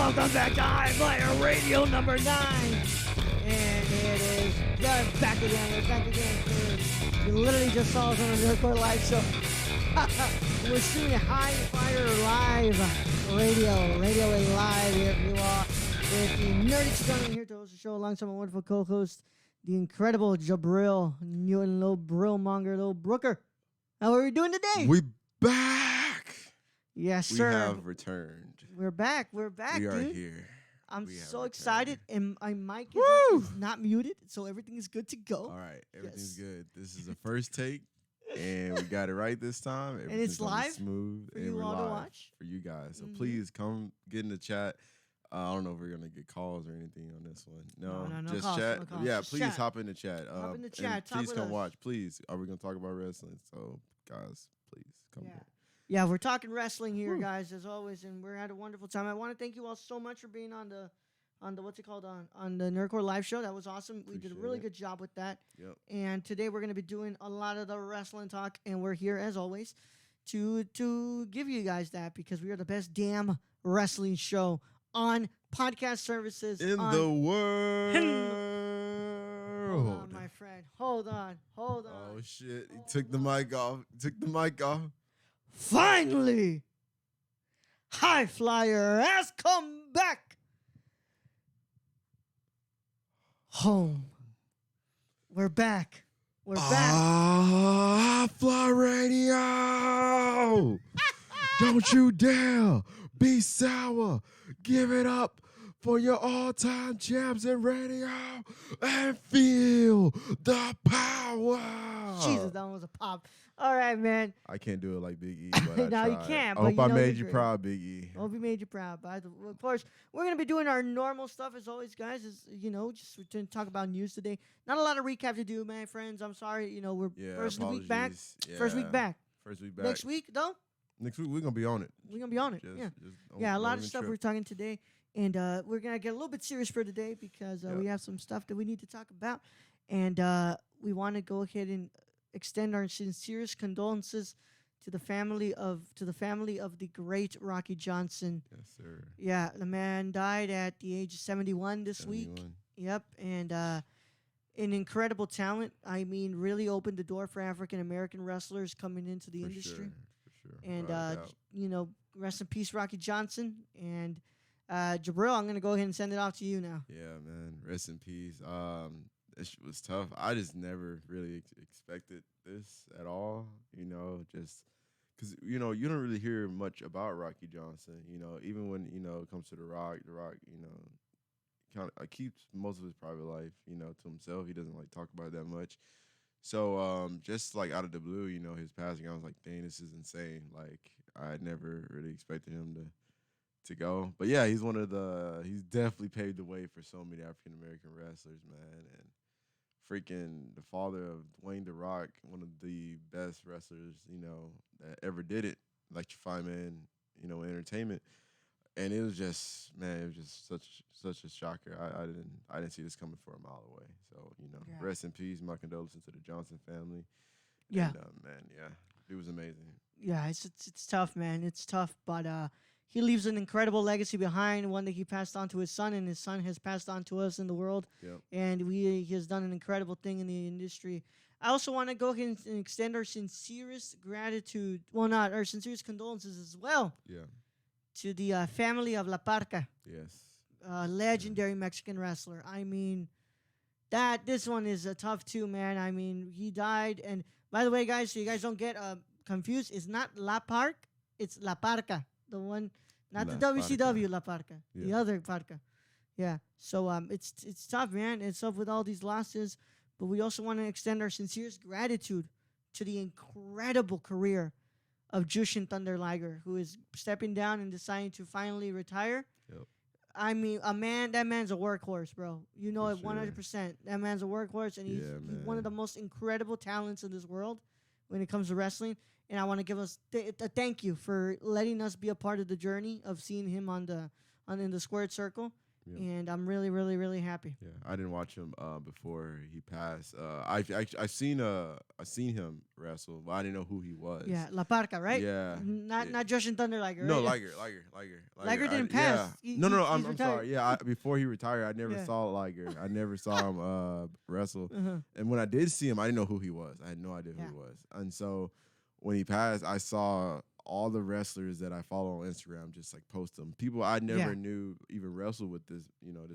Welcome back to High Flyer Radio number 9. And it is back again. We're back again. You literally just saw us on the Nerdcore Live show. We're streaming High Flyer Live Radio. Radio Live here for you all. With the nerdy gentleman here to host the show alongside my wonderful co-host, the incredible Jabril, new and little Brillmonger, little Brooker. How are we doing today? We back. Yes, sir. We have returned. We're back. We're back, We are dude. here. I'm We have so returned. excited, and my mic is not muted, so everything is good to go. All right, everything's Yes. good. This is the first take, and we got it right this time. And it's Everything's gonna be live smooth, for and you we're all to live watch. for you guys. So Mhm. please come get in the chat. I don't know if we're gonna get calls or anything on this one. No, No just calls, chat. no calls. Yeah, Just please chat. hop in the chat. Hop in the and chat, talk please with come us. watch. Please, are we gonna talk about wrestling? So, guys, please come. Yeah. here. Yeah, we're talking wrestling here, guys, as always, and we're had a wonderful time. I want to thank you all so much for being on the what's it called on the Nerdcore Live show. That was awesome. We did a Appreciate really it. good job with that. Yep. And today we're going to be doing a lot of the wrestling talk, and we're here as always to give you guys that because we are the best damn wrestling show on podcast services In on the world. Hold on, my friend. Hold on. Oh shit! He took the mic off. Finally, High Flyer has come back home. We're back. We're back. Fly Radio. Don't you dare be sour. Give it up for your all-time champs in radio and feel the power. Jesus, that was a pop. All right, man. I can't do it like Big E, but I No, you tried. can't, I but hope you I know made you're you great. proud, Big E. Hope we made you proud. Of course, we're going to be doing our normal stuff as always, guys. Just to talk about news today. Not a lot of recap to do, man, friends. I'm sorry. We're first week back. Yeah. First week back. First week back. Next week, though, Next week we're gonna be on it. we're going to be on it. Just Yeah, a don't lot of even stuff trip. we're talking today. And we're going to get a little bit serious for today because Yep. we have some stuff that we need to talk about. And we want to go ahead and extend our sincerest condolences to the family of the great Rocky Johnson. Yes, sir. Yeah, the man died at the age of 71 this week. 71. Yep, and an incredible talent. I mean, really opened the door for African American wrestlers coming into the For industry. Sure. And Without a doubt. rest in peace, Rocky Johnson. And Jabril, I'm gonna go ahead and send it off to you now. Yeah, man. Rest in peace. It was tough. I just never really expected this at all. Just because you don't really hear much about Rocky Johnson. Even when it comes to The Rock, kind of keeps most of his private life, to himself. He doesn't like talk about it that much. So just like out of the blue, his passing, I was like, dang, this is insane. Like I never really expected him to go. But yeah, he's definitely paved the way for so many African American wrestlers, man. And freaking the father of Dwayne The Rock, one of the best wrestlers, that ever did it, electrify man, in entertainment. And it was just such a shocker. I didn't see this coming for a mile away. So, Yeah. rest in peace. My condolences to the Johnson family. Yeah. And, man, yeah, it was amazing. Yeah, it's tough, man. It's tough, but he leaves an incredible legacy behind, one that he passed on to his son, and his son has passed on to us in the world. Yep. And he has done an incredible thing in the industry. I also want to go ahead and extend our sincerest gratitude, well, not our sincerest condolences as well, Yeah. to the family of La Parca, Yes. legendary Mexican wrestler. I mean, this one is tough too, man. I mean, he died, and by the way, guys, so you guys don't get confused, it's not La Parc, it's La Parca, the one, not La the WCW La Parca, the Yeah. other Parca. Yeah, so it's tough, man. It's tough with all these losses, but we also want to extend our sincerest gratitude to the incredible career of Jushin Thunder Liger, who is stepping down and deciding to finally retire. Yep. I mean, that man's a workhorse, bro. You know For it 100%. That man's a workhorse, and he's one of the most incredible talents in this world when it comes to wrestling. And I want to give us a thank you for letting us be a part of the journey of seeing him in the squared circle. Yeah. and I'm really, really, really happy. Yeah, I didn't watch him before he passed. I seen him wrestle, but I didn't know who he was. Yeah, La Parca, right? Yeah, Not yeah. not Justin Thunder Liger, No, right? Liger. Didn't pass. Yeah. No, He's I'm retired. sorry. Yeah, before he retired, I never Yeah. saw Liger. I never saw him wrestle. Uh-huh. And when I did see him, I didn't know who he was. I had no idea who Yeah. he was. And so when he passed, I saw all the wrestlers that I follow on Instagram just like post them. People I never knew even wrestled with this man.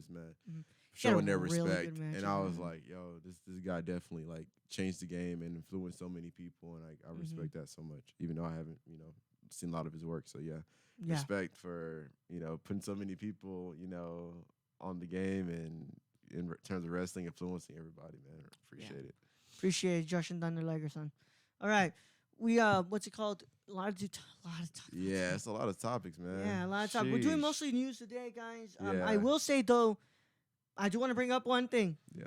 Mm-hmm. Showing their really respect. good matches, And I was man. like, yo, this guy definitely like changed the game and influenced so many people, and I respect that so much. Even though I haven't, seen a lot of his work. So yeah. Respect for, putting so many people, on the game and in terms of wrestling, influencing everybody, man. Appreciate it. Appreciate Justin Thunder Liger, son. All right. We what's it called? A lot of topics. Yeah, it's a lot of topics, man. Yeah, a lot of topics. We're doing Sheesh. mostly news today, guys. Yeah. I will say though, I do want to bring up one thing. Yeah.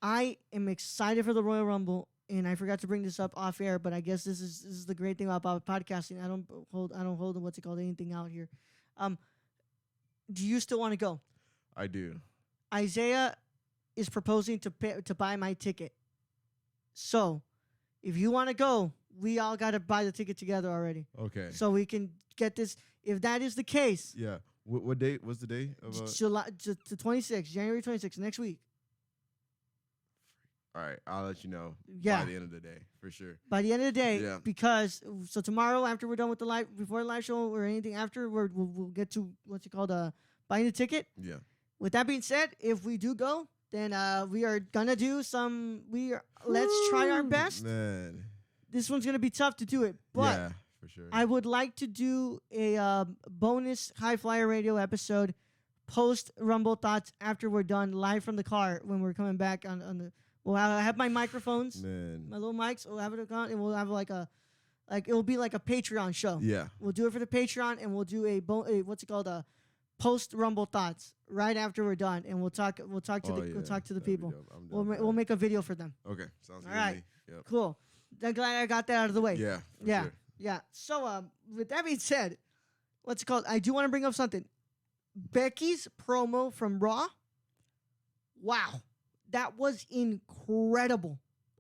I am excited for the Royal Rumble, and I forgot to bring this up off air, but I guess this is the great thing about podcasting. I don't hold what's it called, anything out here. Do you still want to go? I do. Isaiah is proposing to buy my ticket. So, if you want to go, we all got to buy the ticket together already. Okay. So we can get this. If that is the case, Yeah. What date? What's the day of? July, the 26th, January 26th, next week. All right, I'll let you know Yeah. by the end of the day for sure. By the end of the day, Yeah. because so tomorrow after we're done with the live, before the live show or anything after, we'll get to what's it called, buying the ticket. Yeah. With that being said, if we do go, then we are gonna do some. Let's try our best. Man. This one's gonna be tough to do it, but Yeah, for sure. I would like to do a bonus High Flyer Radio episode post Rumble Thoughts after we're done live from the car when we're coming back on the. Well, I have my microphones, Man. my little mics. We'll have it on, and we'll have it'll be like a Patreon show. Yeah. We'll do it for the Patreon, and we'll do a what's it called, a post Rumble Thoughts right after we're done, and we'll talk to we'll talk to the That'd be people. dope. I'm down We'll for we'll that. make a video for them. Okay, sounds good. All right. To me. Yep. Cool. I'm glad I got that out of the way. Yeah. For Yeah. Sure. Yeah. So, with that being said, what's it called? I do want to bring up something. Becky's promo from Raw. Wow, that was incredible.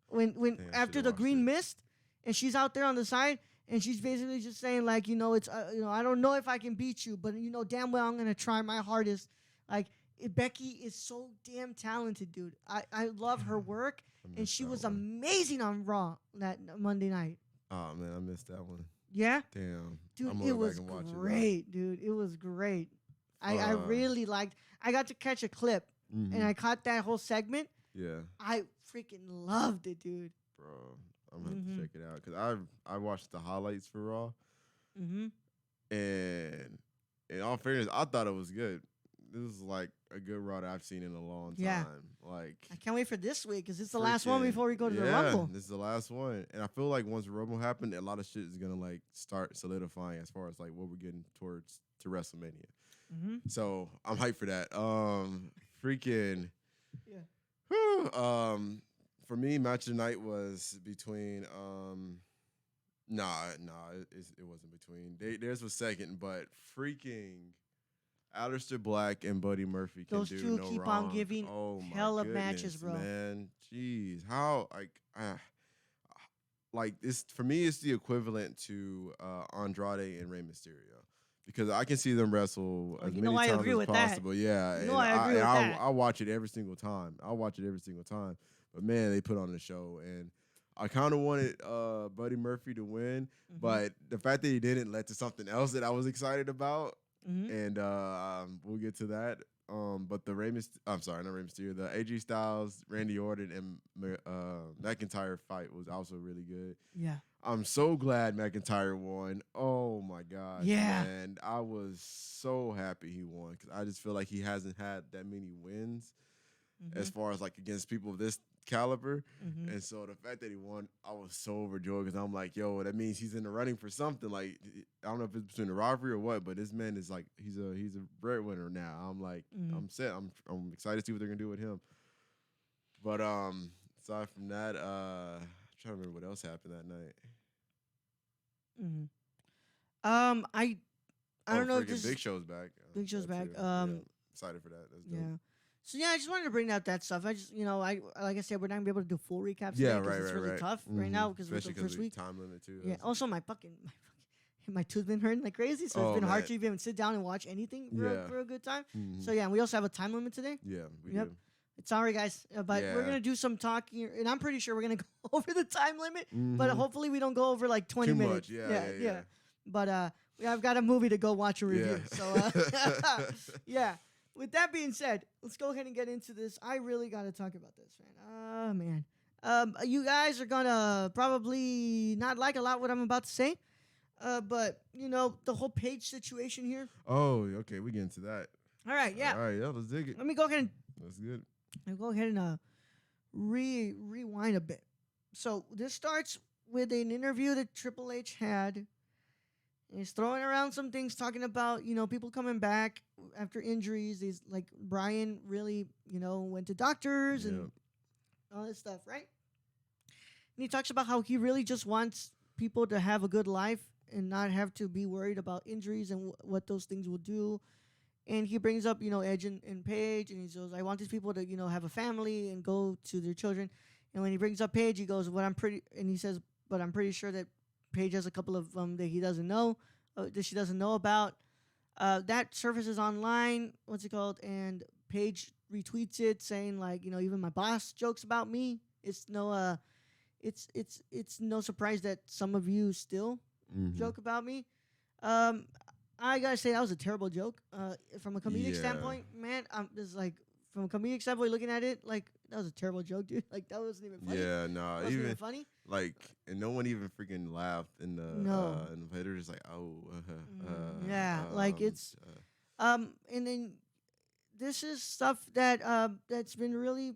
When I after should've the watched green it. mist, and she's out there on the side, and she's basically just saying like, it's I don't know if I can beat you, but damn well I'm gonna try my hardest. Like Becky is so damn talented, dude. I love her work, and missed she that was one. amazing on Raw that Monday night. Oh man, I missed that one. Yeah. Damn. Dude, I'm it gonna go was back and watch it, though. great, dude. It was great. I Fuck. really liked. I got to catch a clip, Mhm. and I caught that whole segment. Yeah, I freaking loved it, dude. bro. I'm gonna have Mhm. to check it out because I watched the highlights for Raw, Mm-hmm. and in all fairness, I thought it was good. This is like a good Raw that I've seen in a long time. Yeah. Like I can't wait for this week because it's the last one freaking- before we go to the yeah, Rumble. This is the last one, and I feel like once the Rumble happened, a lot of shit is gonna like start solidifying as far as like what we're getting towards to WrestleMania. Mm-hmm. So I'm hyped for that. Freaking. Yeah. Whew, for me, match of the night was between. It wasn't between. Theirs was second, but freaking. Aleister Black and Buddy Murphy can Those do two no keep wrong. on giving oh my hell of goodness, matches, bro. Man, jeez, how like this for me? It's the equivalent to Andrade and Rey Mysterio because I can see them wrestle as many I times agree as with that. possible. Yeah, You know I agree with that. I watch it every single time. But man, they put on the show, and I kind of wanted Buddy Murphy to win, Mhm. but the fact that he didn't led to something else that I was excited about. Mm-hmm. And we'll get to that. But the the AJ Styles, Randy Orton, and McIntyre fight was also really good. Yeah. I'm so glad McIntyre won. Oh my gosh, Yeah. man. I was so happy he won because I just feel like he hasn't had that many wins Mm-hmm. as far as like against people of this caliber. Mm-hmm. And so the fact that he won, I was so overjoyed because I'm like, yo, that means he's in the running for something. Like, I don't know if it's between the rivalry or what, but this man is like, he's a breadwinner now. I'm like, Mhm. I'm set. I'm excited to see what they're gonna do with him. But aside from that, I'm trying to remember what else happened that night. Mm-hmm. I don't know if freaking this Big Show's back. Big Show's That back. too. excited for that. That's dope. Yeah. So I just wanted to bring out that stuff. I just, like I said, we're not gonna be able to do full recaps. Yeah, today right, it's really tough right now because with the first week. Time limit too. Yeah. Also, my tooth been hurting like crazy, so it's been hard to even sit down and watch anything for a good time. Mm-hmm. So we also have a time limit today. Yeah, we do. It's sorry, guys, but we're gonna do some talking, and I'm pretty sure we're gonna go over the time limit. But hopefully, we don't go over like 20 minutes. Too much. Yeah. But I've got a movie to go watch and review. So yeah. With that being said, let's go ahead and get into this. I really got to talk about this, man. Oh man, you guys are gonna probably not like a lot what I'm about to say. But the whole Paige situation here. Oh, okay, we get into that. All right, yeah. All right, let's dig it. Let me go ahead and. That's good. I'll go ahead and rewind a bit. So this starts with an interview that Triple H had. And he's throwing around some things, talking about people coming back after injuries. He's like Brian really went to doctors and all this stuff, right? And he talks about how he really just wants people to have a good life and not have to be worried about injuries and what those things will do. And he brings up, Edge and Paige, and he says, I want these people to, have a family and go to their children. And when he brings up Paige, he goes, but I'm pretty sure that Paige has a couple of that he doesn't know, that she doesn't know about. That surfaces online, what's it called? And Paige retweets it saying, like, even my boss jokes about me. It's no surprise that some of you still joke about me. I gotta say that was a terrible joke. From a comedic standpoint, man, I'm just like from a comedic standpoint, looking at it, like that was a terrible joke, dude. Like that wasn't even funny. Yeah, no, wasn't even funny. Like, and no one even freaking laughed in the they're just like, like it's and then this is stuff that that's been really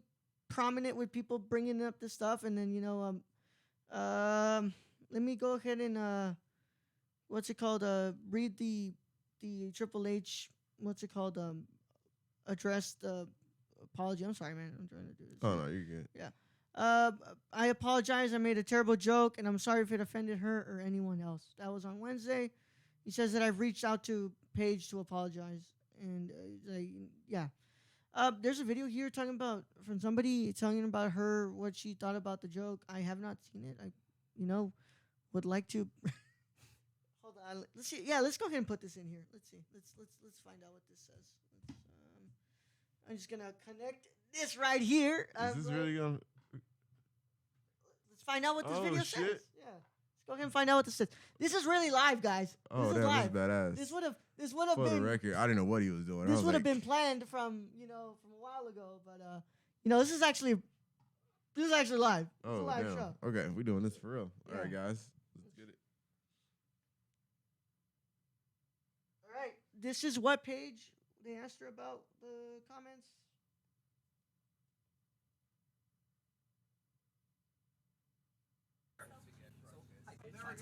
prominent with people bringing up this stuff, and then let me go ahead and what's it called? Read the Triple H. What's it called? Address the apology. I'm sorry, man. I'm trying to do this. Oh no, you're good. Yeah. I apologize. I made a terrible joke, and I'm sorry if it offended her or anyone else. That was on Wednesday. He says that I've reached out to Paige to apologize, and there's a video here from somebody telling about her what she thought about the joke. I have not seen it. I, would like to. Hold on. Let's see. Yeah, let's go ahead and put this in here. Let's see. Let's find out what this says. I'm just gonna connect this right here. Is this really gonna? Let's find out what this video says. Yeah. Let's go ahead and find out what this says. This is really live, guys. Oh, this is live. Badass. This would have been. For been. the record, I didn't know what he was doing. This would have been planned from a while ago, but this is actually live. It's a live show. Okay, we're doing this for real. All right, guys. Let's get it. All right. This is what Paige they asked her about the comments.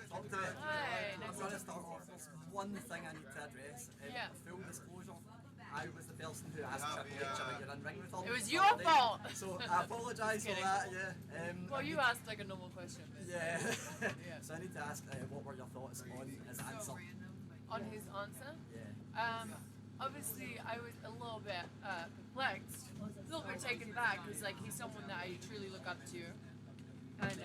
Hi. I'm going to start off. There's one thing I need to address. Full disclosure, I was the person who asked Triple H about your in-ring with all. It was your fault. So I apologise for that. Yeah. Well, you asked like a normal question. Yeah. So I need to ask, what were your thoughts on his answer? On his answer? Yeah. Obviously, I was a little bit perplexed, a little bit taken back, because like he's someone that I truly look up to, and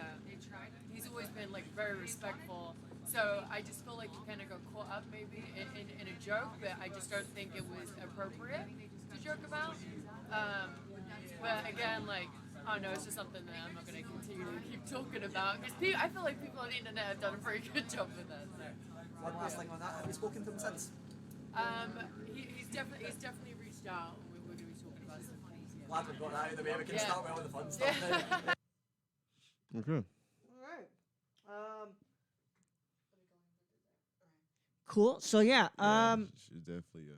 he's always been like very respectful. So I just feel like he kind of got caught up maybe in a joke, but I just don't think it was appropriate to joke about. But again, like I don't know, it's just something that I'm not going to continue to keep talking about, because I feel like people on the internet have done a pretty good job with that. So. One last thing on that. Have you spoken to him since? He's definitely reached out. We're going to be talking about some things. Yeah. Glad we've got that out of the way. We can start with all the fun stuff now. Okay. All right. Cool. So she's definitely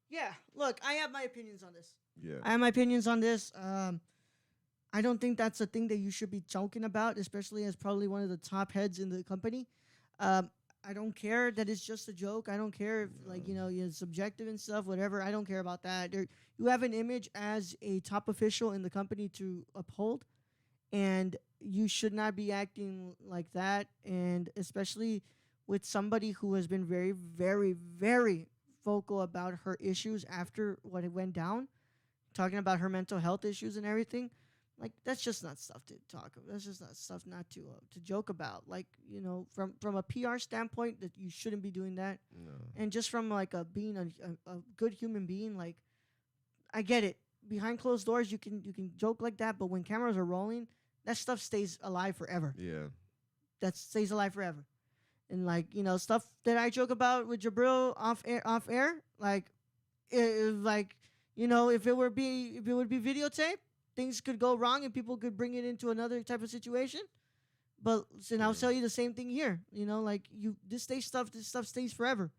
yeah. Look, I have my opinions on this. Yeah. I have my opinions on this. I don't think that's a thing that you should be joking about, especially as probably one of the top heads in the company. I don't care that it's just a joke. I don't care if, you're subjective and stuff, whatever. I don't care about that. You have an image as a top official in the company to uphold, and you should not be acting like that, and especially with somebody who has been very, very, very, vocal about her issues after what it went down, talking about her mental health issues and everything. Like, that's just not stuff to talk about. That's just not stuff not to joke about. Like, you know, from a PR standpoint, that you shouldn't be doing that. No. And just from like being a good human being, like, I get it. Behind closed doors, you can joke like that, but when cameras are rolling, that stuff stays alive forever. Yeah. That stays alive forever. And like, you know, stuff that I joke about with Jabril off air, like, like, you know, if it would be videotaped, things could go wrong and people could bring it into another type of situation. But I'll tell you the same thing here. You know, like, this stuff stays forever.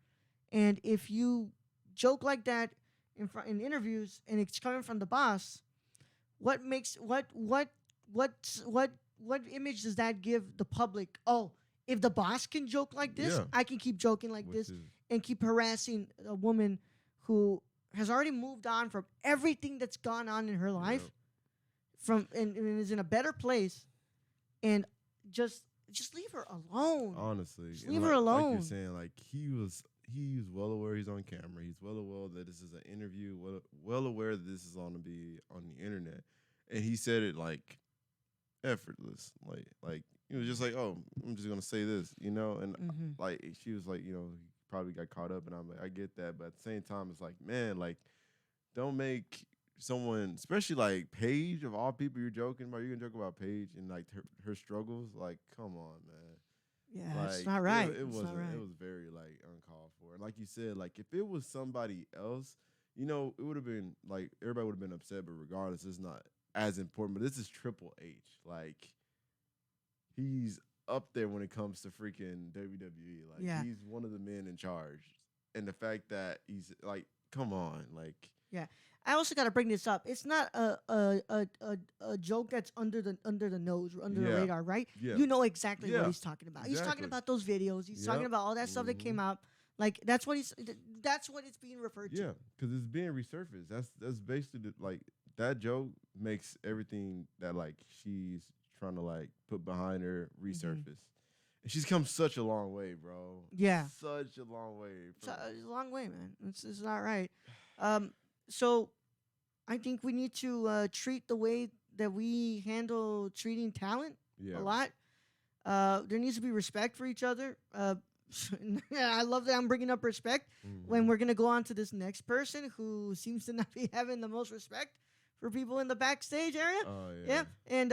And if you joke like that in interviews and it's coming from the boss, what image does that give the public? Oh, if the boss can joke like this, I can keep joking like this and keep harassing a woman who has already moved on from everything that's gone on in her life, and is in a better place, and just leave her alone. Honestly, just leave her alone. Like you're saying, like, he's well aware he's on camera. He's well aware that this is an interview. Well aware that this is on to be on the internet, and he said it like effortless, like he was just like, oh, I'm just gonna say this, you know, and like she was like, you know, he probably got caught up, and I'm like, I get that, but at the same time, it's like, man, like, don't make someone, especially like Paige, of all people you're joking about, you're gonna joke about Paige and like her struggles, like, come on, man. Yeah, like, it's not right. It wasn't. Not right. It was very like uncalled for. And like you said, like, if it was somebody else, you know, it would have been like everybody would have been upset. But regardless, it's not as important. But this is Triple H. Like, he's up there when it comes to freaking WWE. Like, he's one of the men in charge. And the fact that he's like, come on, like. Yeah. I also got to bring this up. It's not a joke that's under the nose or under the radar, right? Yeah. You know exactly what he's talking about. Exactly. He's talking about those videos. He's talking about all that stuff that came out. Like, that's what it's being referred to. Yeah, because it's being resurfaced. That's basically like, that joke makes everything that like she's trying to like put behind her resurface. And she's come such a long way, bro. Yeah. Such a long way. It's a long way, man. It's not right. So I think we need to treat the way that we handle treating talent a lot. There needs to be respect for each other. I love that I'm bringing up respect when we're going to go on to this next person who seems to not be having the most respect for people in the backstage area. Oh, yeah. And,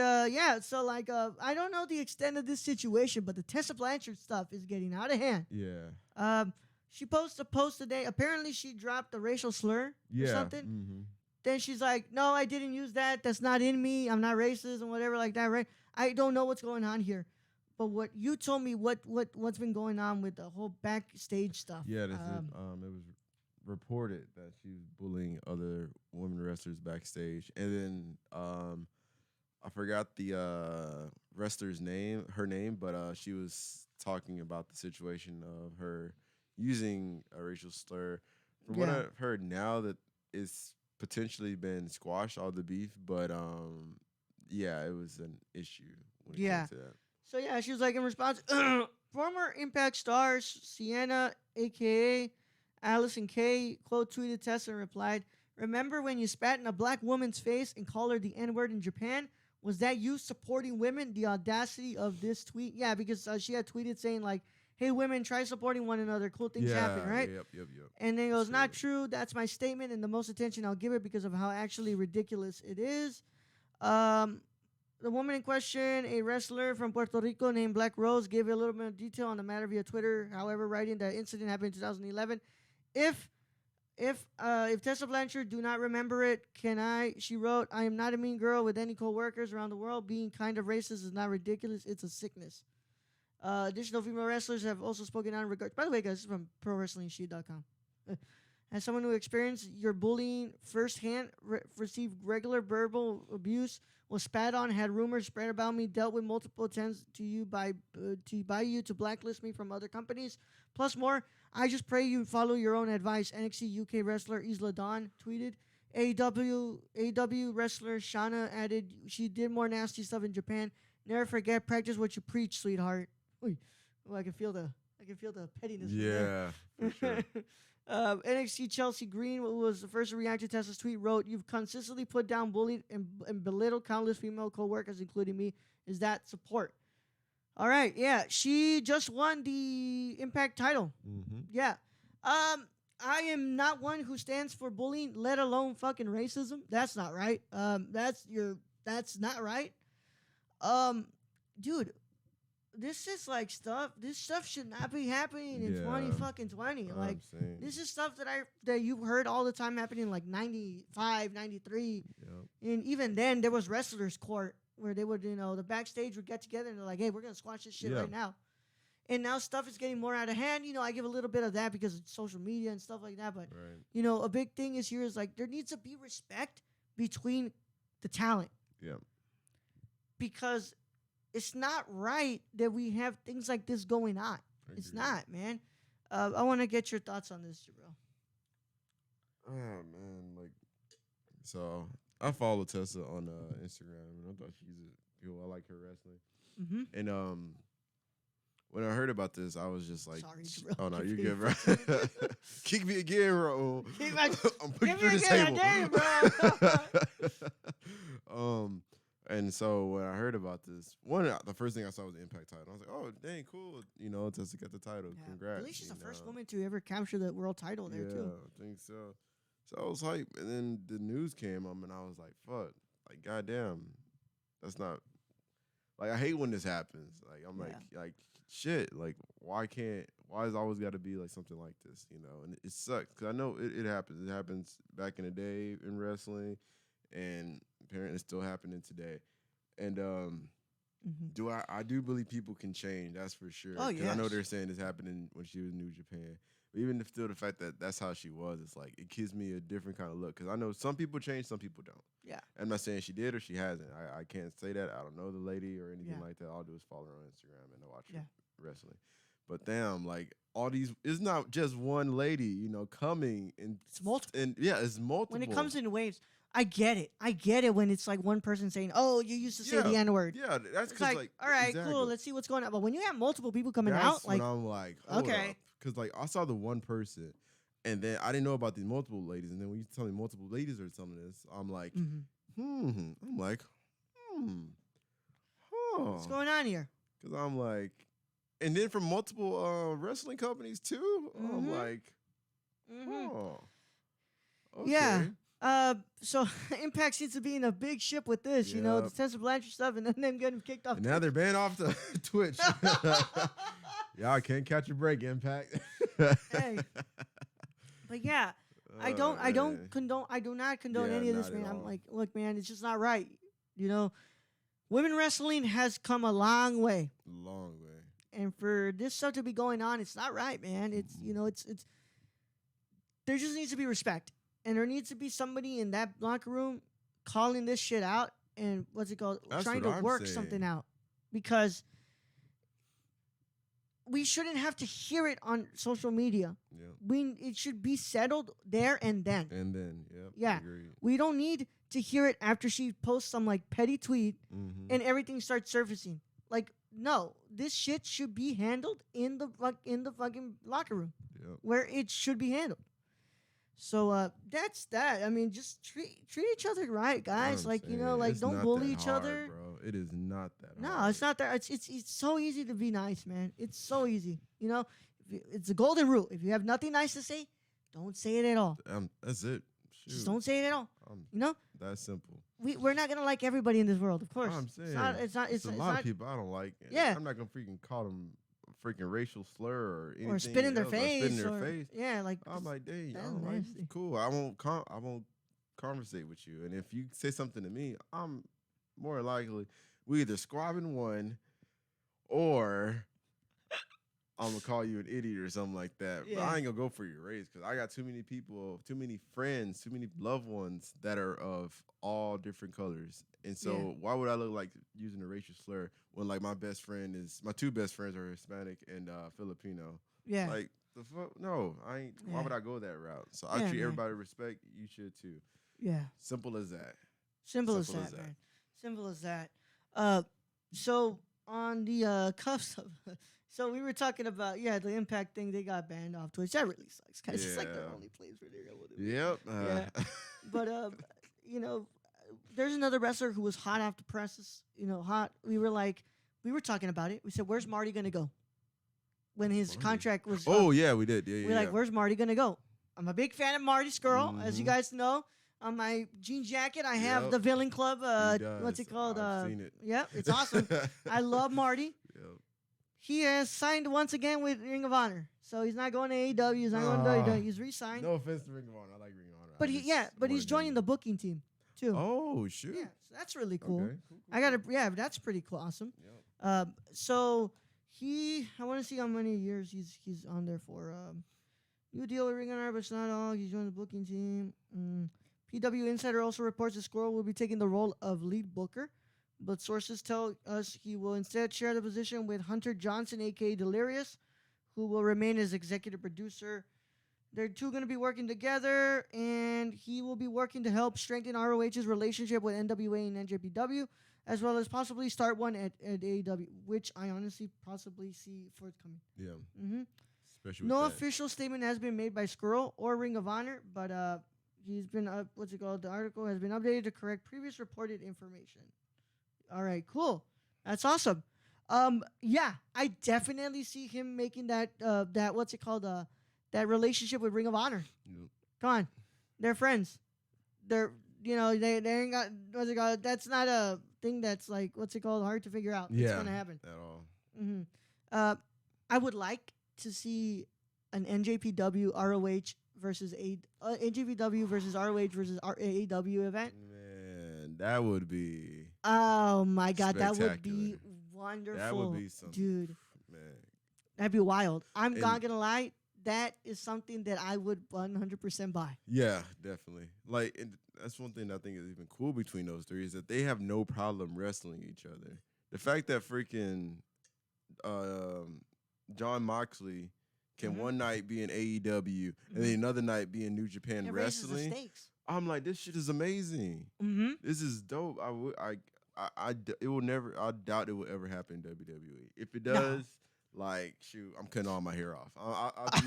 so, like, I don't know the extent of this situation, but the Tessa Blanchard stuff is getting out of hand. Yeah. She posted a post today. Apparently, she dropped a racial slur or something. Then she's like, no, I didn't use that. That's not in me. I'm not racist and whatever like that, right? I don't know what's going on here. But what you told me, what's been going on with the whole backstage stuff. Yeah, it was reported that she was bullying other women wrestlers backstage. And then I forgot the wrestler's name, but she was talking about the situation of her using a racial slur. From what I've heard now, that it's potentially been squashed, all the beef, but it was an issue when it came to that. So she was like, in response, former Impact stars Sienna, aka Allison Kay, quote tweeted Tessa and replied, "Remember when you spat in a black woman's face and called her the N-word in Japan? Was that you supporting women? The audacity of this tweet." Yeah, because she had tweeted saying like, "Hey, women, try supporting one another. Cool things happen, right?" Yep. And then it goes, "Not true. That's my statement, and the most attention I'll give it because of how actually ridiculous it is." The woman in question, a wrestler from Puerto Rico named Black Rose, gave a little bit of detail on the matter via Twitter. However, writing that incident happened in 2011. If Tessa Blanchard do not remember it, she wrote, "I am not a mean girl with any co-workers around the world. Being kind of racist is not ridiculous. It's a sickness." Additional female wrestlers have also spoken out in regards. By the way, guys, this is from ProWrestlingSheet.com. As someone who experienced your bullying firsthand, received regular verbal abuse, was spat on, had rumors spread about me, dealt with multiple attempts to blacklist me from other companies, plus more. I just pray you follow your own advice. NXT UK wrestler Isla Dawn tweeted. AEW wrestler Shauna added, "She did more nasty stuff in Japan. Never forget, practice what you preach, sweetheart." Ooh, I can feel the pettiness. Yeah, for sure. NXT Chelsea Green, who was the first to react to Tessa's tweet, wrote, "You've consistently put down, bullied, and belittled countless female co-workers, including me. Is that support?" All right, yeah. She just won the Impact title. Mm-hmm. Yeah. I am not one who stands for bullying, let alone fucking racism. That's not right. That's not right. Dude, this is like stuff. This stuff should not be happening in 2020. Like, this is stuff that you've heard all the time happening in like 95, 93. Yep. And even then, there was wrestlers' court where they would, the backstage would get together and they're like, "Hey, we're gonna squash this shit right now." And now stuff is getting more out of hand. I give a little bit of that because of social media and stuff like that. But, a big thing is there needs to be respect between the talent. Yeah. Because it's not right that we have things like this going on. It's not, man. I want to get your thoughts on this, Jabril. Oh, man. So I follow Tessa on Instagram, and I thought I like her wrestling. Mm-hmm. And when I heard about this, I was just like, "Sorry, Jabril. Oh no, you're good, bro. Kick me again, bro. I'm putting you through the table, bro." And so when I heard about this, the first thing I saw was the Impact title. I was like, "Oh, dang, cool. Tessa got the title. Yeah. Congrats." At least she's the first woman to ever capture the world title there too. Yeah, I think so. So I was hype, and then the news came up, and I was like, "Fuck, goddamn, that's not." I hate when this happens. I'm like, shit. Why is it always got to be something like this? And it sucks because I know it happens. It happens back in the day in wrestling, and apparently it's still happening today. And I do believe people can change. That's for sure. Oh yeah. I know they're saying this happening when she was in New Japan. But even still, the fact that that's how she was, it's it gives me a different kind of look. Because I know some people change, some people don't. Yeah. I'm not saying she did or she hasn't. I can't say that. I don't know the lady or anything like that. All I do is follow her on Instagram and watch her wrestling. But damn, all these, it's not just one lady, coming. It's multiple. And it's multiple. When it comes in waves, I get it. I get it when it's one person saying, "Oh, you used to say the N-word." Yeah, that's because all right, cool. Let's see what's going on. But when you have multiple people coming that's out, when I'm like, okay, because I saw the one person, and then I didn't know about these multiple ladies, and then when you tell me multiple ladies are telling this, I'm like, I'm like, what's going on here? Because I'm like, and then from multiple wrestling companies too. I'm like, okay. Yeah. So Impact seems to be in a big ship with this, the Tessa Blanchard stuff, and then them getting kicked off. And now they're banned off the Twitch. Y'all can't catch a break, Impact. Hey. But yeah, I do not condone any of this, man. I'm like, look, man, it's just not right. Women wrestling has come a long way. Long way. And for this stuff to be going on, it's not right, man. It's it's there just needs to be respect. And there needs to be somebody in that locker room calling this shit out and trying to work something out. Because we shouldn't have to hear it on social media. Yeah. It should be settled there and then. Yeah. Agreed. We don't need to hear it after she posts some petty tweet and everything starts surfacing. No, this shit should be handled in the fucking locker room where it should be handled. So that's that. I mean, just treat each other right, guys. Don't bully each other. Bro. It is not that No, hard. it's not that. It's so easy to be nice, man. It's so easy. It's a golden rule. If you have nothing nice to say, don't say it at all. That's it. Shoot. Just don't say it at all. That's simple. We're not gonna like everybody in this world, of course. I'm saying It's not. It's a lot of people I don't like. Yeah. I'm not gonna freaking call them freaking racial slur or anything. Or spit in their face. Or spit in their face. Yeah, I'm like, dang, I that's don't like nasty. you. Cool. I won't conversate with you. And if you say something to me, I'm more likely we either squabbing one or I'm gonna call you an idiot or something like that. Yeah. But I ain't gonna go for your race because I got too many people, too many friends, too many loved ones that are of all different colors. And so why would I look like using a racial slur when my my two best friends are Hispanic and Filipino? Yeah. The fuck? No, I ain't. Why would I go that route? So I Yeah, treat man. everybody with respect. You should too. Yeah. Simple as that. Simple as that, man. Simple as that. So on the cuffs of. So we were talking about the Impact thing. They got banned off Twitch. That really sucks, guys. It's like their only place where they're able to. Yep. Yeah. But there's another wrestler who was hot off the presses. Hot. We were talking about it. We said, "Where's Marty gonna go?" When his contract was. Oh yeah, we did. Yeah, we're like, "Where's Marty gonna go?" I'm a big fan of Marty Scurll, as you guys know. On my jean jacket, I have the Villain Club. What's it called? I've seen it. Yeah, it's awesome. I love Marty. Yep. He has signed once again with Ring of Honor, so he's not going to AEW. He's not going to WWE. He's re-signed. No offense to Ring of Honor, I like Ring of Honor. But he's joining the booking team too. Oh shoot! Yeah, so that's really cool. Okay, cool. That's pretty cool, awesome. Yep. So I want to see how many years he's on there for. New deal with Ring of Honor, but it's not all. He's joining the booking team. PW Insider also reports that Scurll will be taking the role of lead booker, but sources tell us he will instead share the position with Hunter Johnson, a.k.a. Delirious, who will remain as executive producer. They're two going to be working together, and he will be working to help strengthen ROH's relationship with NWA and NJPW, as well as possibly start one at AEW, which I honestly possibly see forthcoming. Yeah. Mm-hmm. No official statement has been made by Scurll or Ring of Honor, but he's been The article has been updated to correct previous reported information. All right, cool. That's awesome. I definitely see him making that relationship with Ring of Honor. Yep. Come on, they're friends. They ain't got that's not a thing that's hard to figure out. Yeah, it's gonna happen at all. Mm-hmm. I would like to see an NJPW ROH versus NJPW versus ROH versus AEW event. Man, that would be. Oh my God, that would be wonderful. That would be something, dude. Man, that'd be wild. I'm not gonna lie. That is something that I would 100% buy. Yeah, definitely. And that's one thing I think is even cool between those three is that they have no problem wrestling each other. The fact that freaking John Moxley can one night be in AEW and then another night be in New Japan Wrestling. The stakes. I'm like, this shit is amazing. This is dope. It will never. I doubt it will ever happen in WWE. If it does. Shoot, I'm cutting all my hair off.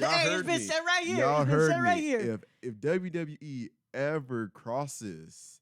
Y'all heard it's been me. said right here. Y'all it's been heard said me. Right here. If WWE ever crosses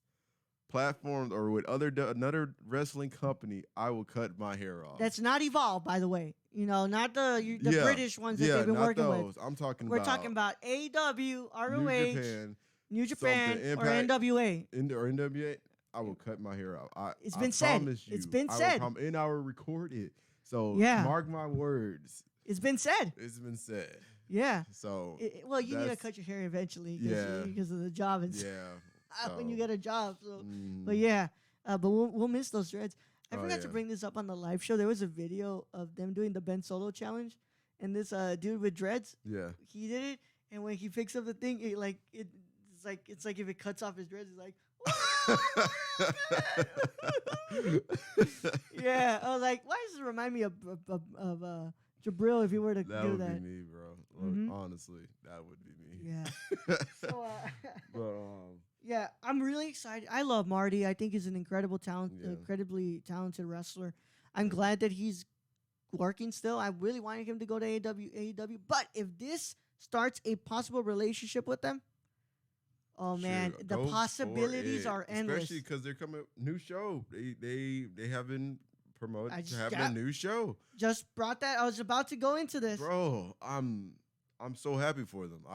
platforms or with another wrestling company, I will cut my hair off. That's not Evolve, by the way. Not the British ones that they've been working with. I'm talking We're talking about AEW, ROH, New Japan or Impact, NWA. Or NWA. I will cut my hair off. It's been said. It's been said. And I will record it. So mark my words. It's been said. It's been said. Yeah. So you need to cut your hair eventually. Because of the job and stuff. When you get a job. So, but but we'll miss those dreads. I forgot to bring this up on the live show. There was a video of them doing the Ben Solo challenge, and this dude with dreads. Yeah. He did it, and when he picks up the thing, it's like if it cuts off his dreads, it's like. Yeah, I was like, why does it remind me of Jabril if he were to do that? That would be me, bro. Honestly, that would be me. Yeah. So, yeah, I'm really excited. I love Marty. I think he's an incredibly talented wrestler. I'm glad that he's working still. I really wanted him to go to AEW. But if this starts a possible relationship with them, oh man, the possibilities are endless. Especially because they're coming new show. They have been promoted to having a new show. Just brought that. I was about to go into this, bro. I'm so happy for them.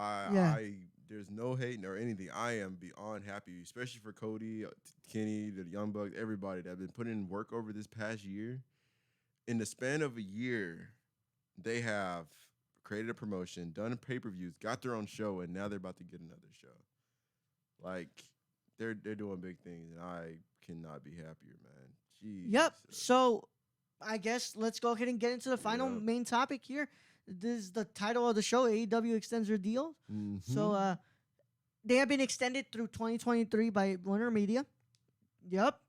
There's no hating or anything. I am beyond happy, especially for Cody, Kenny, the Young Bucks, everybody that have been putting in work over this past year. In the span of a year, they have created a promotion, done pay-per-views, got their own show, and now they're about to get another show. They're doing big things, and I cannot be happier, man. Jeez. Yep. So I guess let's go ahead and get into the final main topic here. This is the title of the show. AEW extends their deal. So they have been extended through 2023 by Warner Media. Yep.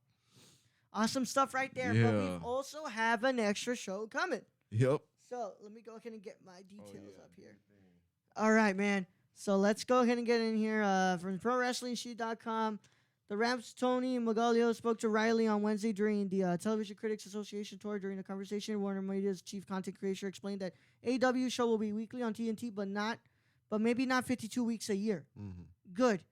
Awesome stuff right there. Yeah. But we also have an extra show coming. Yep. So let me go ahead and get my details up here. All right, man. So let's go ahead and get in here from ProWrestlingSheet.com. The Raps' Tony Magalio spoke to Riley on Wednesday during the Television Critics Association tour. During the conversation, Warner Media's chief content creator explained that AEW show will be weekly on TNT, but maybe not 52 weeks a year. Mm-hmm. Good.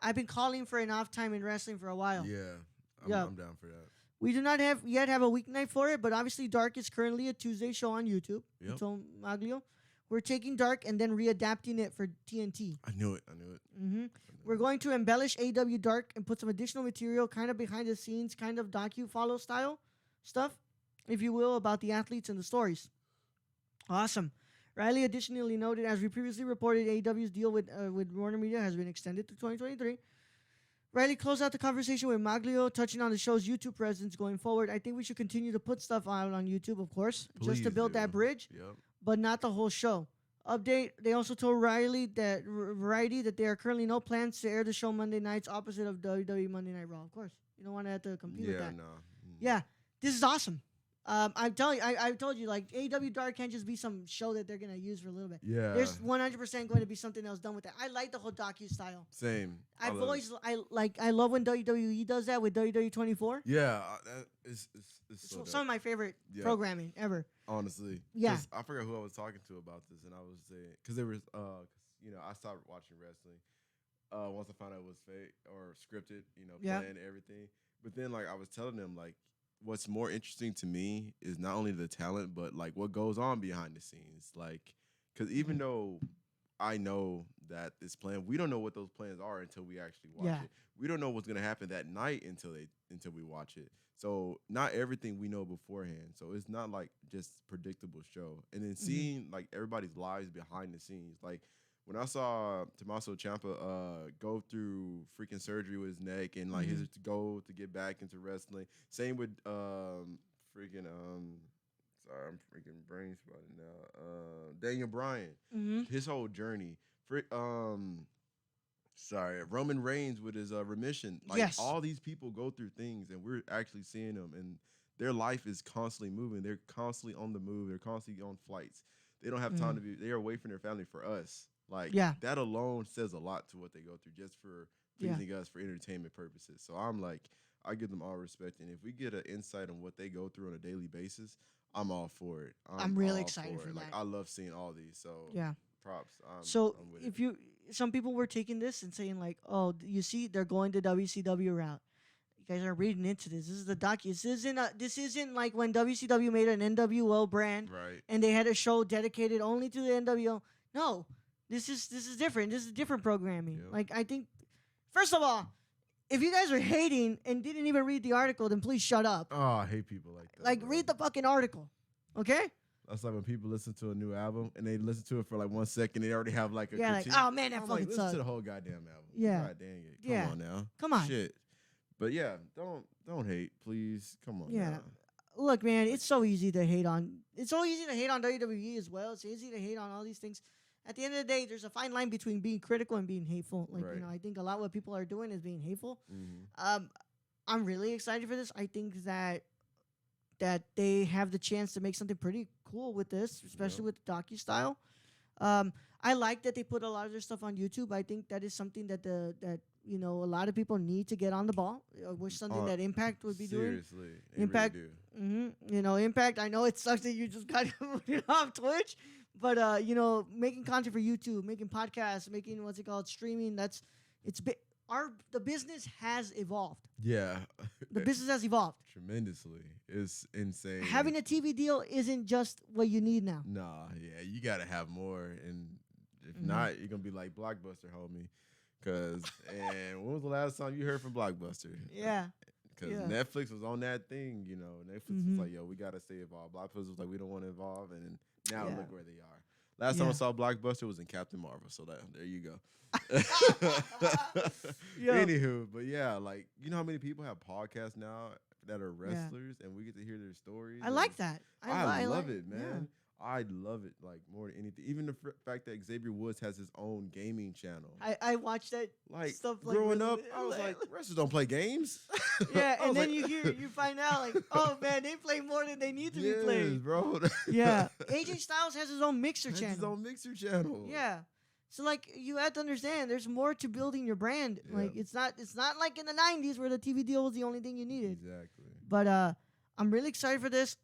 I've been calling for an off time in wrestling for a while. Yeah, I'm down for that. We do not yet have a weeknight for it, but obviously Dark is currently a Tuesday show on YouTube. Yep. So Maglio, we're taking Dark and then readapting it for TNT. I knew it. Mm-hmm. We're going to embellish AEW Dark and put some additional material, kind of behind the scenes, kind of docu-follow style stuff, if you will, about the athletes and the stories. Awesome. Riley additionally noted, as we previously reported, AEW's deal with Warner Media has been extended to 2023. Riley closed out the conversation with Maglio, touching on the show's YouTube presence going forward. I think we should continue to put stuff out on YouTube, of course, just to build that bridge, but not the whole show. Update, they also told Riley that Variety that there are currently no plans to air the show Monday nights opposite of WWE Monday Night Raw. Of course, you don't want to have to compete with that. No. Yeah, this is awesome. I'm telling you, I told you, like, AEW Dark can't just be some show that they're gonna use for a little bit. Yeah, there's 100% going to be something else done with that. I like the whole docu style. Same. I love when WWE does that with WWE 24. Yeah, it's so some of my favorite programming ever. Honestly, yeah. I forgot who I was talking to about this, and I was saying because there was I stopped watching wrestling once I found out it was fake or scripted, playing everything. But then I was telling them what's more interesting to me is not only the talent, but what goes on behind the scenes. Because even though I know that it's planned, we don't know what those plans are until we actually watch it. We don't know what's gonna happen that night until we watch it. So not everything we know beforehand. So it's not just predictable show. And then seeing everybody's lives behind the scenes, when I saw Tommaso Ciampa go through freaking surgery with his neck and his goal to get back into wrestling. Same with sorry, I'm freaking brain spotting now. Daniel Bryan, his whole journey. Roman Reigns with his remission. All these people go through things, and we're actually seeing them, and their life is constantly moving. They're constantly on the move. They're constantly on flights. They don't have time to be. They are away from their family for us. That alone says a lot to what they go through just for pleasing us for entertainment purposes. So I give them all respect. And if we get an insight on what they go through on a daily basis, I'm all for it. I'm really excited for that. I love seeing all these. So props. Some people were taking this and saying oh, you see, they're going the WCW route. You guys are reading into this. This is the docu. This isn't like when WCW made an NWO brand, right? And they had a show dedicated only to the NWO. No. This is different. This is different programming. Yep. I think, first of all, if you guys are hating and didn't even read the article, then please shut up. Oh, I hate people like that. Bro. Read the fucking article, okay? That's like when people listen to a new album and they listen to it for 1 second, they already have a critique. oh man, that fucking sucks. Listen to the whole goddamn album. Yeah. God dang it. Come on now. Come on. Shit. But yeah, don't hate, please. Come on. Yeah. Now. Look, man, it's so easy to hate on. It's so easy to hate on WWE as well. It's easy to hate on all these things. At the end of the day, there's a fine line between being critical and being hateful. I think a lot what people are doing is being hateful. Mm-hmm. I'm really excited for this. I think that they have the chance to make something pretty cool with this, especially with the docu style. I like that they put a lot of their stuff on YouTube. I think that is something that a lot of people need to get on the ball. I wish something that Impact would be doing. Seriously, Impact. Really do. Impact. I know it sucks that you just got it off Twitch. But making content for YouTube, making podcasts, making streaming. The business has evolved. Yeah, the business has evolved tremendously. It's insane. Having a TV deal isn't just what you need now. Nah, yeah, you gotta have more, and if not, you're gonna be like Blockbuster, homie. And when was the last time you heard from Blockbuster? Yeah. Because Netflix was on that thing, Netflix was like, yo, we gotta stay involved. Blockbuster was like, we don't want to involve, and now look where they are. Last time I saw Blockbuster was in Captain Marvel, so there you go. Anywho, but you know how many people have podcasts now that are wrestlers, and we get to hear their stories. I like that. I love it, man. Yeah. I love it more than anything. Even the fact that Xavier Woods has his own gaming channel. I watched that stuff growing up. I was like, wrestlers don't play games. Yeah, and then you find out oh man, they play more than they need to be playing, bro. Yeah, AJ Styles has his own mixer channel. His own mixer channel. Yeah. So like you have to understand, there's more to building your brand. Yeah. Like it's not like in the '90s where the TV deal was the only thing you needed. Exactly. But I'm really excited for this.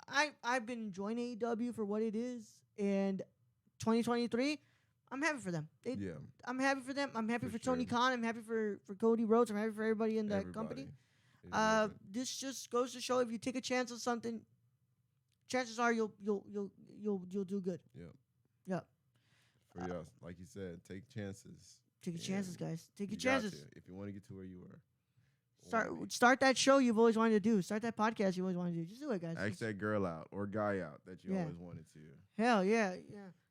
I've been enjoying AEW for what it is, and 2023, I'm happy for them. I'm happy for them. I'm happy for Tony Khan. I'm happy for Cody Rhodes. I'm happy for everybody in that company. This just goes to show if you take a chance on something, chances are you'll do good. Yeah. For y'all, like you said, take chances. Take your chances, guys. Take your You got chances. to, if you want to get to where you were. Start that show you've always wanted to do. Start that podcast you always wanted to do. Just do it, guys. Ask that girl out or guy out that you always wanted to. Hell yeah.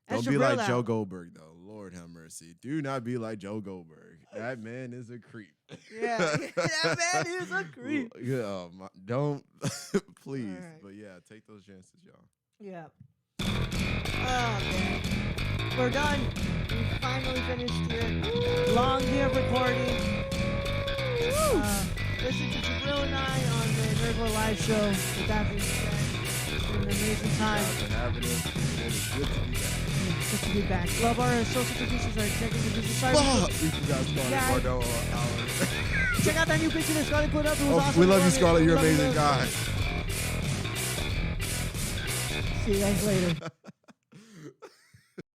Don't be like Joe Goldberg, though. Lord have mercy. Do not be like Joe Goldberg. That man is a creep. Yeah, that man is a creep. Don't, please. Right. But yeah, take those chances, y'all. Yeah. Oh, man. We're done. We finally finished here. Long day of recording. Listen to Jabril and I on the Nerdcore Live show. With that being said, it's been an amazing time. It's good to be back. Good to be back. Love our social producers, our executive producers. Sorry, check out that new picture that Scarlett put up. It was awesome. We love you, Scarlett. You're an amazing guy. See you guys later.